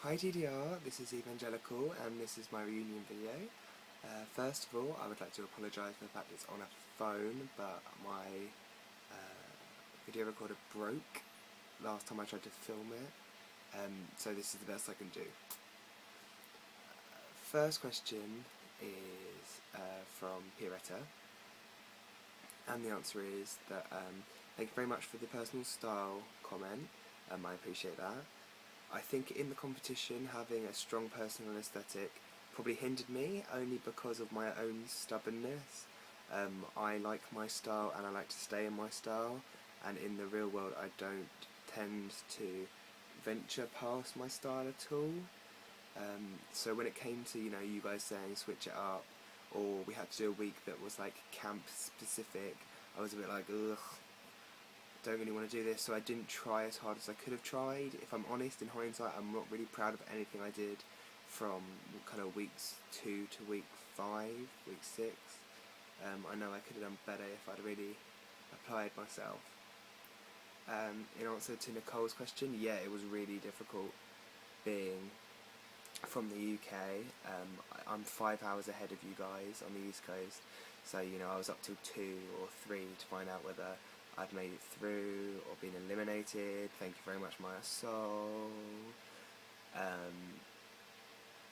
Hi DDR, this is Evangelical and this is my reunion video. First of all, I would like to apologise for the fact it's on a phone, but my video recorder broke last time I tried to film it, so this is the best I can do. First question is from Pieretta, and the answer is that thank you very much for the personal style comment, I appreciate that. I think in the competition having a strong personal aesthetic probably hindered me, only because of my own stubbornness. I like my style and I like to stay in my style, and in the real world I don't tend to venture past my style at all. So when it came to, you guys saying switch it up, or we had to do a week that was like camp specific, I was a bit like, ugh, don't really want to do this, so I didn't try as hard as I could have tried. If I'm honest, in hindsight, I'm not really proud of anything I did from kind of weeks 2 to week 5, week 6. I know I could have done better if I'd really applied myself. In answer to Nicole's question, yeah, it was really difficult being from the UK. I'm 5 hours ahead of you guys on the East Coast, so I was up till 2 or 3 to find out whether I'd made it through or been eliminated. Thank you very much, Maya Soul.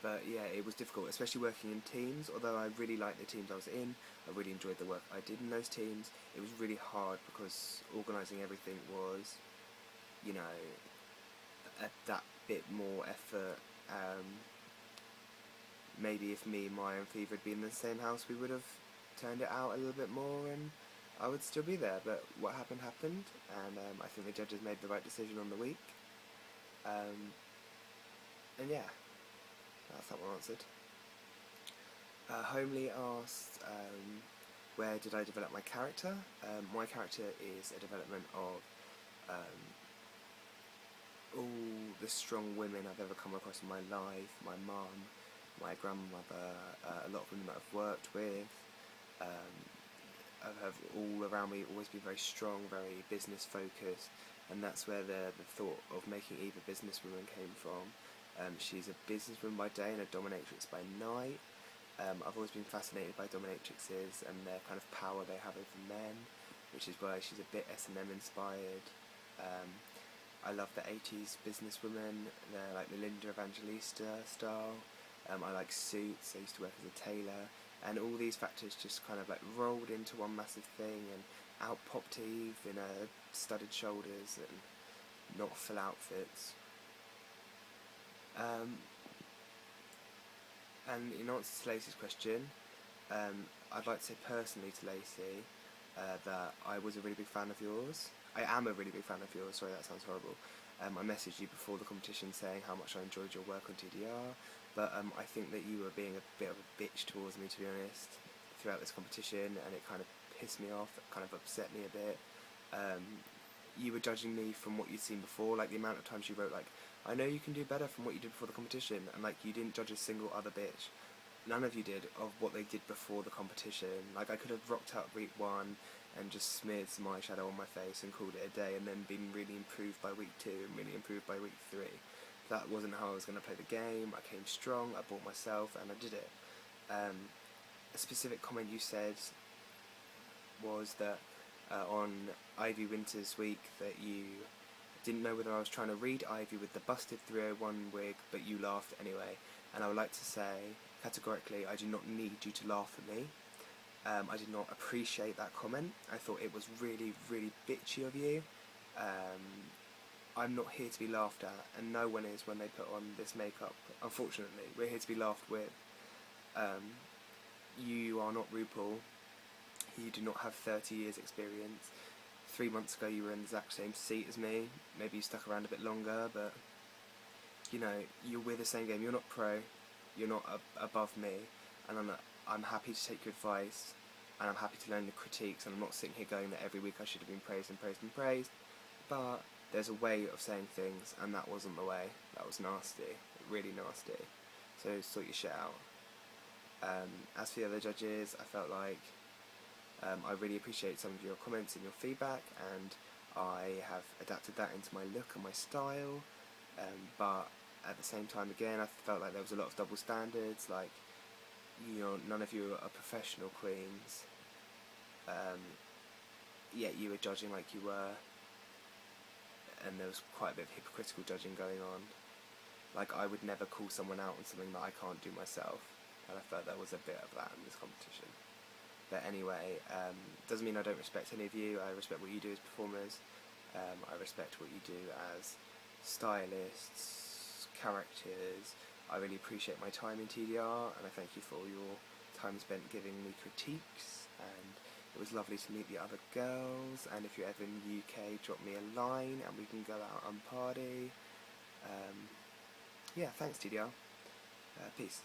But yeah, it was difficult, especially working in teams. Although I really liked the teams I was in, I really enjoyed the work I did in those teams. It was really hard because organising everything was, that bit more effort. Maybe if me, Maya and Fever had been in the same house, we would have turned it out a little bit more and I would still be there, but what happened happened, and I think the judges made the right decision on the week. And yeah, that's that one answered. Homely asked, where did I develop my character? My character is a development of all the strong women I've ever come across in my life. My mum, my grandmother, a lot of women that I've worked with. I have all around me always been very strong, very business focused, and that's where the thought of making Eve a businesswoman came from. She's a businesswoman by day and a dominatrix by night. I've always been fascinated by dominatrixes and their kind of power they have over men, which is why she's a bit S&M inspired. I love the 80s businesswomen, they're like the Linda Evangelista style. I like suits, I used to work as a tailor, and all these factors just kind of like rolled into one massive thing, and out popped Eve in her studded shoulders and not full outfits. And in answer to Lacey's question, I'd like to say personally to Lacey that I was a really big fan of yours. I am a really big fan of yours, sorry that sounds horrible. I messaged you before the competition saying how much I enjoyed your work on TDR, but I think that you were being a bit of a bitch towards me, to be honest, throughout this competition, and it kind of pissed me off, it kind of upset me a bit. You were judging me from what you'd seen before, like the amount of times you wrote like, I know you can do better from what you did before the competition, and like you didn't judge a single other bitch. None of you did of what they did before the competition. Like I could have rocked out week 1 and just smeared some eyeshadow on my face and called it a day, and then been really improved by week 2 and really improved by week 3. That wasn't how I was going to play the game. I came strong, I bought myself, and I did it. A specific comment you said was that on Ivy Winter's week that you didn't know whether I was trying to read Ivy with the busted 301 wig, but you laughed anyway. And I would like to say, categorically, I do not need you to laugh at me. I did not appreciate that comment. I thought it was really, really bitchy of you. I'm not here to be laughed at, and no one is when they put on this makeup. Unfortunately, we're here to be laughed with. You are not RuPaul. You do not have 30 years experience. 3 months ago you were in the exact same seat as me. Maybe you stuck around a bit longer, but you're with the same game. You're not pro. You're not above me, and I'm happy to take your advice, and I'm happy to learn the critiques, and I'm not sitting here going that every week I should have been praised and praised and praised, but there's a way of saying things, and that wasn't the way. That was nasty, really nasty, so sort your shit out. As for the other judges, I felt like I really appreciate some of your comments and your feedback, and I have adapted that into my look and my style, but at the same time, again, I felt like there was a lot of double standards. Like, none of you are professional queens, yet you were judging like you were, and there was quite a bit of hypocritical judging going on. Like, I would never call someone out on something that I can't do myself, and I felt there was a bit of that in this competition. But anyway, doesn't mean I don't respect any of you. I respect what you do as performers. I respect what you do as stylists, characters. I really appreciate my time in TDR, and I thank you for all your time spent giving me critiques, and it was lovely to meet the other girls. And if you're ever in the UK, drop me a line and we can go out and party. Yeah, thanks TDR. Peace.